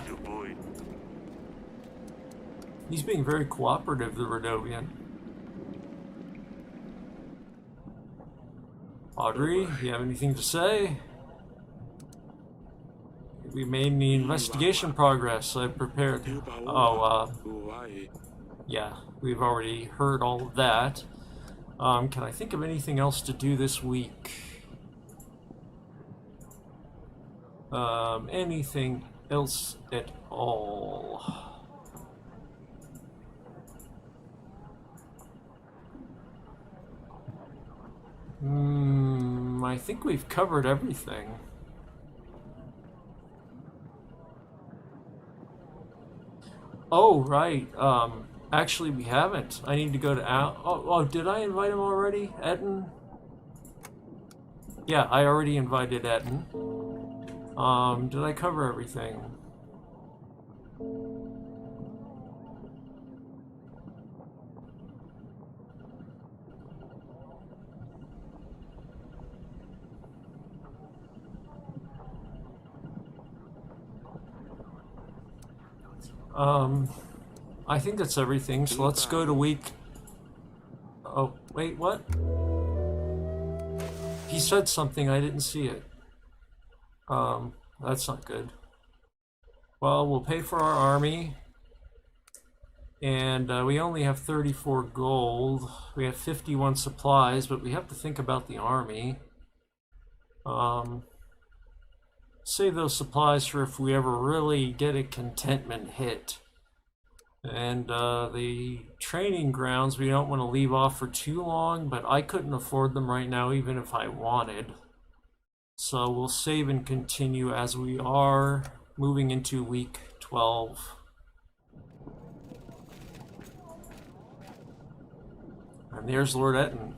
He's being very cooperative, the Radovian. Audrey, you have anything to say? We made any investigation progress. I prepared. Oh, yeah, we've already heard all of that. Can I think of anything else to do this week? Anything else at all? I think we've covered everything. Oh, right. Actually, we haven't. I need to go to Al. Oh, did I invite him already? Etten? Yeah, I already invited Etten. Did I cover everything? I think that's everything, so let's go to week... Oh, wait, what? He said something, I didn't see it. That's not good. Well, we'll pay for our army. And we only have 34 gold. We have 51 supplies, but we have to think about the army. Save those supplies for if we ever really get a contentment hit. And the training grounds we don't want to leave off for too long, but I couldn't afford them right now even if I wanted. So we'll save and continue as we are moving into week 12. And there's Lord Etten.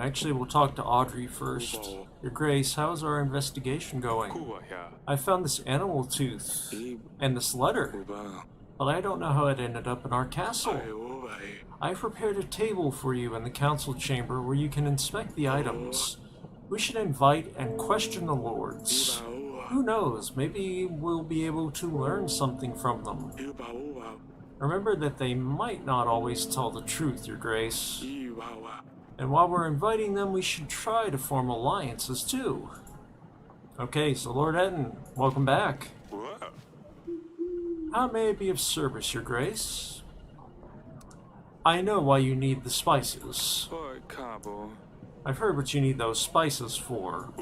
Actually, we'll talk to Audrey first. Your Grace, how's our investigation going? I found this animal tooth and this letter, but I don't know how it ended up in our castle. I've prepared a table for you in the council chamber where you can inspect the items. We should invite and question the lords. Who knows, maybe we'll be able to learn something from them. Remember that they might not always tell the truth, Your Grace. And while we're inviting them, we should try to form alliances too. Okay, so Lord Etten, welcome back. How may I be of service, Your Grace? I know why you need the spices. I've heard what you need those spices for.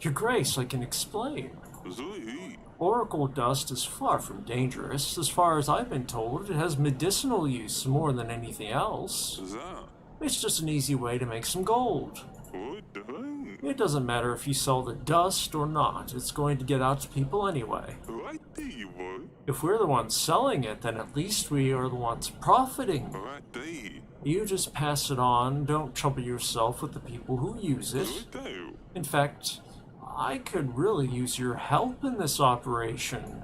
Your Grace, I can explain. Oracle dust is far from dangerous. As far as I've been told, it has medicinal use more than anything else. It's just an easy way to make some gold. It doesn't matter if you sell the dust or not, it's going to get out to people anyway. If we're the ones selling it, then at least we are the ones profiting. You just pass it on, don't trouble yourself with the people who use it. In fact, I could really use your help in this operation.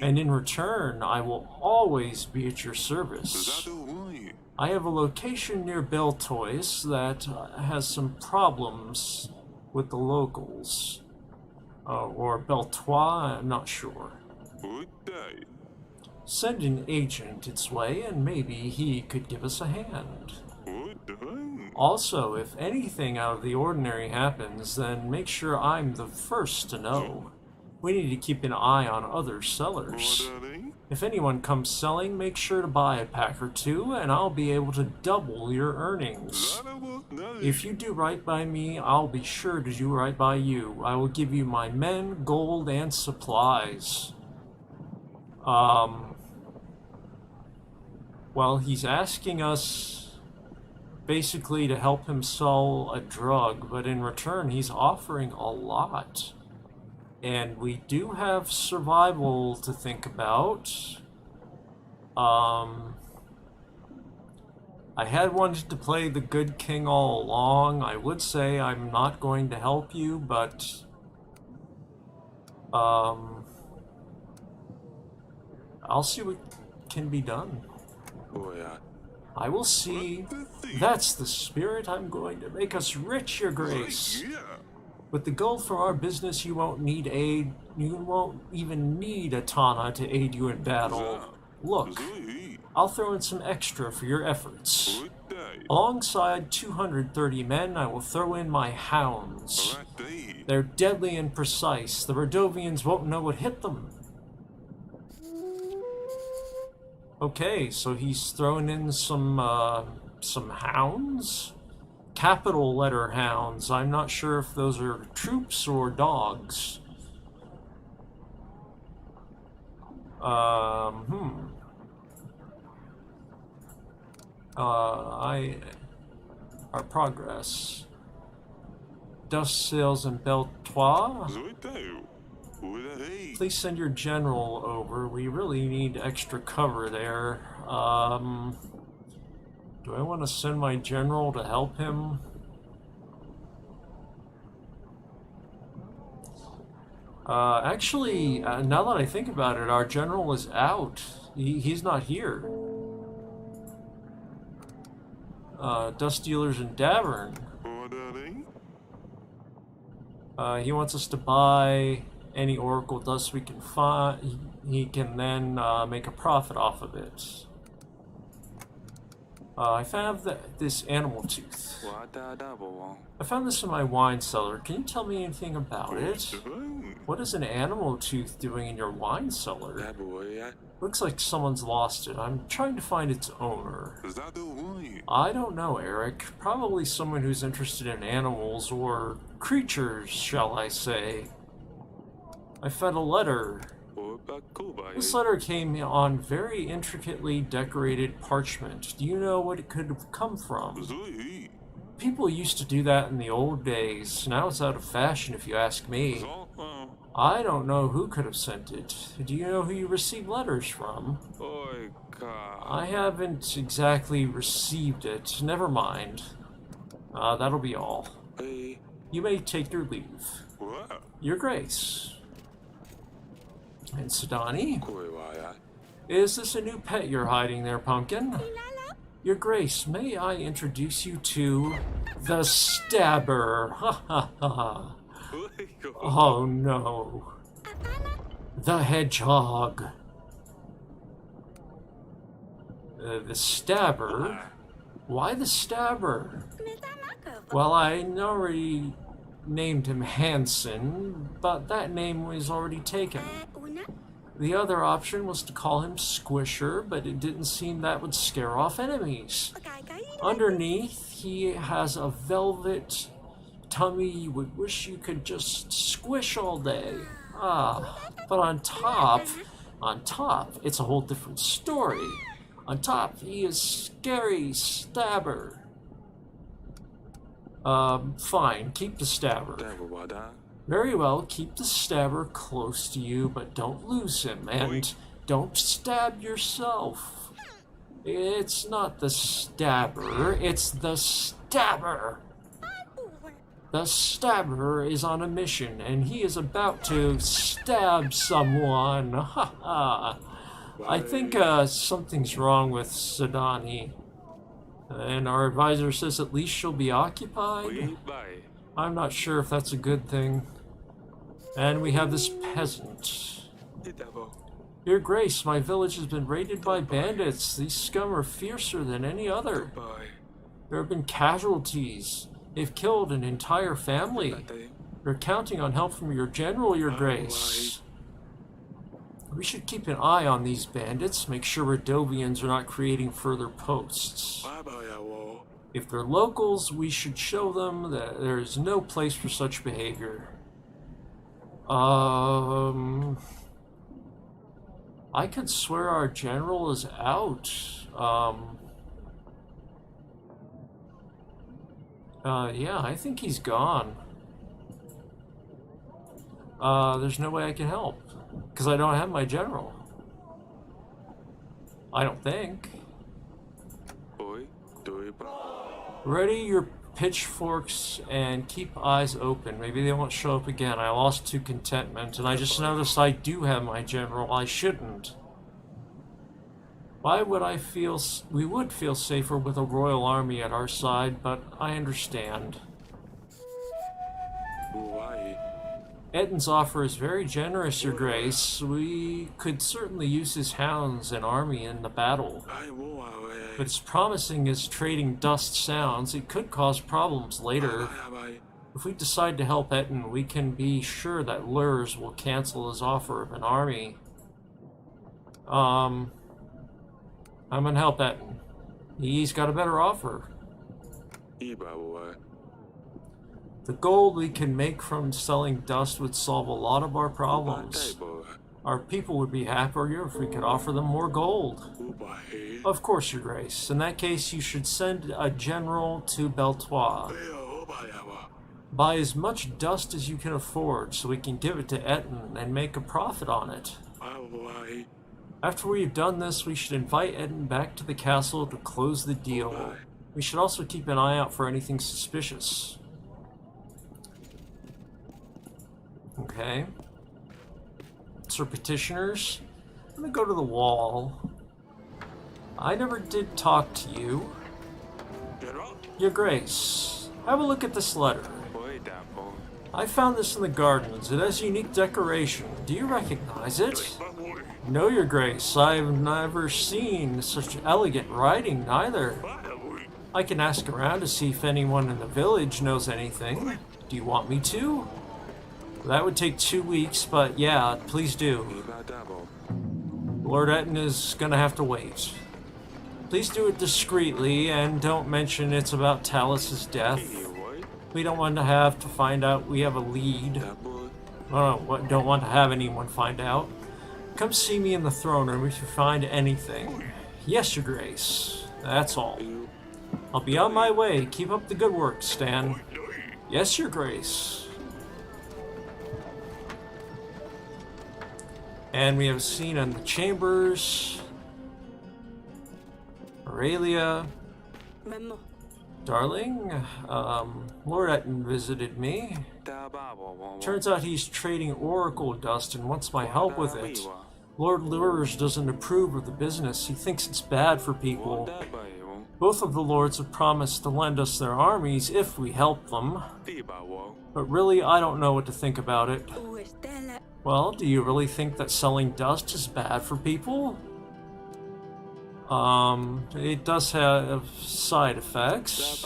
And in return, I will always be at your service. I have a location near Beltois that has some problems with the locals. Or Beltois, I'm not sure. Send an agent its way and maybe he could give us a hand. Also, if anything out of the ordinary happens, then make sure I'm the first to know. We need to keep an eye on other sellers. If anyone comes selling, make sure to buy a pack or two, and I'll be able to double your earnings. If you do right by me, I'll be sure to do right by you. I will give you my men, gold, and supplies. Well, he's asking us basically to help him sell a drug, but in return, he's offering a lot. And we do have survival to think about. I had wanted to play the good king all along. I would say I'm not going to help you, but I'll see what can be done. I will see. That's the spirit. I'm going to make us rich, Your Grace. With the gold from our business, you won't need aid. You won't even need a Tana to aid you in battle. Look, I'll throw in some extra for your efforts. Alongside 230 men, I will throw in my hounds. They're deadly and precise. The Rodovians won't know what hit them. Okay, so he's throwing in some hounds? Capital letter hounds. I'm not sure if those are troops or dogs. Our progress. Dust sails and Beltois. Please send your general over. We really need extra cover there. Do I want to send my general to help him? Actually, now that I think about it, our general is out. He's not here. Dust dealers in Davern. He wants us to buy any oracle dust we can find. He can then make a profit off of it. I found this animal tooth. I found this in my wine cellar. Can you tell me anything about it? What is an animal tooth doing in your wine cellar? Looks like someone's lost it. I'm trying to find its owner. I don't know, Eric. Probably someone who's interested in animals, or creatures, shall I say. I found a letter. This letter came on very intricately decorated parchment. Do you know what it could have come from? People used to do that in the old days. Now it's out of fashion, if you ask me. I don't know who could have sent it. Do you know who you received letters from? I haven't exactly received it. Never mind. That'll be all. You may take your leave. Your Grace. And Sidani? Is this a new pet you're hiding there, Pumpkin? Your Grace, may I introduce you to the Stabber? Ha ha ha. Oh no. The Hedgehog. The Stabber? Why the Stabber? Well, I already named him Hanson, but that name was already taken. The other option was to call him Squisher, but it didn't seem that would scare off enemies. Underneath, he has a velvet tummy you would wish you could just squish all day. But on top, it's a whole different story. On top, he is Scary Stabber. Fine, keep the Stabber. Very well, keep the Stabber close to you, but don't lose him, and don't stab yourself. It's not the Stabber, it's the Stabber. The Stabber is on a mission, and he is about to stab someone. Ha ha. I think something's wrong with Sidani. And our advisor says at least she'll be occupied. I'm not sure if that's a good thing. And we have this peasant. Your Grace, my village has been raided by bandits. These scum are fiercer than any other. There have been casualties. They've killed an entire family. We're counting on help from your general, Your Grace. We should keep an eye on these bandits, make sure Rodovians are not creating further posts. If they're locals, we should show them that there is no place for such behavior. I could swear our general is out. Yeah, I think he's gone. There's no way I can help, because I don't have my general. I don't think. Ready your pitchforks and keep eyes open. Maybe they won't show up again. I lost 2 contentment, and I just noticed I do have my general. I shouldn't. Why would I feel... We would feel safer with a royal army at our side, but I understand. Eden's offer is very generous, Your Grace. We could certainly use his hounds and army in the battle. But as promising as trading dust sounds, it could cause problems later. If we decide to help Eden, we can be sure that Lurs will cancel his offer of an army. I'm gonna help Eden. He's got a better offer. The gold we can make from selling dust would solve a lot of our problems. Our people would be happier if we could offer them more gold. Of course, Your Grace. In that case, you should send a general to Beltois. Buy as much dust as you can afford so we can give it to Eden and make a profit on it. After we've done this, we should invite Eden back to the castle to close the deal. We should also keep an eye out for anything suspicious. Okay. Sir Petitioners, I'm gonna go to the wall. I never did talk to you. Your Grace, have a look at this letter. I found this in the gardens. It has unique decoration. Do you recognize it? No, Your Grace. I've never seen such elegant writing, neither. I can ask around to see if anyone in the village knows anything. Do you want me to? That would take 2 weeks, but yeah, please do. Lord Etten is gonna have to wait. Please do it discreetly, and don't mention it's about Talus's death. We don't want to have to find out we have a lead. Don't want to have anyone find out. Come see me in the throne room if you find anything. Yes, Your Grace. That's all. I'll be on my way. Keep up the good work, Stan. Yes, Your Grace. And we have a scene in the chambers. Aurelia. Darling, Lord Etten visited me. Turns out he's trading oracle dust and wants my help with it. Lord Lurs doesn't approve of the business. He thinks it's bad for people. Both of the lords have promised to lend us their armies if we help them. But really, I don't know what to think about it. Well, do you really think that selling dust is bad for people? It does have side effects.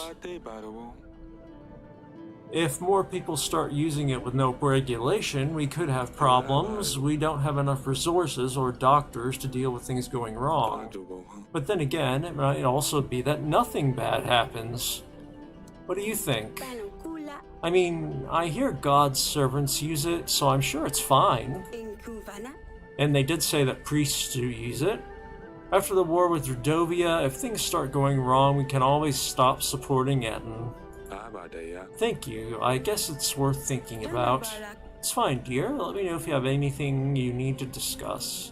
If more people start using it with no regulation, we could have problems. We don't have enough resources or doctors to deal with things going wrong. But then again, it might also be that nothing bad happens. What do you think? I mean, I hear God's servants use it, so I'm sure it's fine. And they did say that priests do use it. After the war with Rudovia, if things start going wrong, we can always stop supporting Eden. Thank you. I guess it's worth thinking about. It's fine, dear. Let me know if you have anything you need to discuss.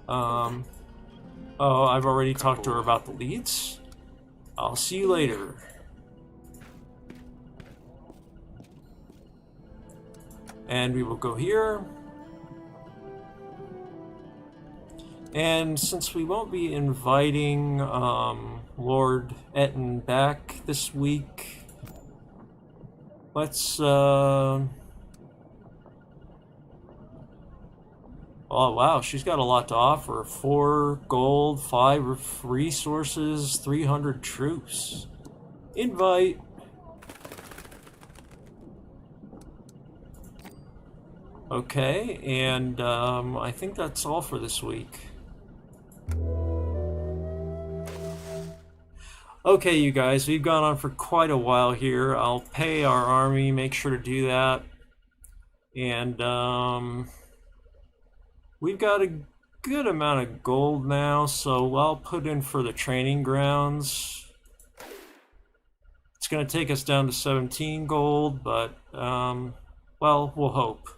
Oh, I've already talked to her about the leads. I'll see you later. And we will go here. And since we won't be inviting Lord Etten back this week, let's oh wow, she's got a lot to offer. 4 gold, 5 resources, 300 troops. Invite. Okay, and I think that's all for this week. Okay, you guys, we've gone on for quite a while here. I'll pay our army, make sure to do that. And we've got a good amount of gold now, so I'll put in for the training grounds. It's going to take us down to 17 gold, but, well, we'll hope.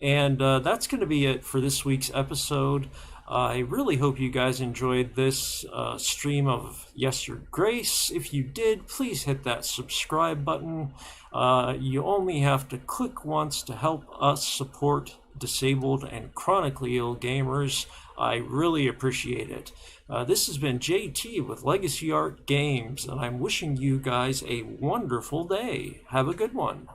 And that's going to be it for this week's episode. I really hope you guys enjoyed this stream of Yes Your Grace. If you did, please hit that subscribe button. You only have to click once to help us support disabled and chronically ill gamers. I really appreciate it. This has been JT with Legacy Art Games, and I'm wishing you guys a wonderful day. Have a good one.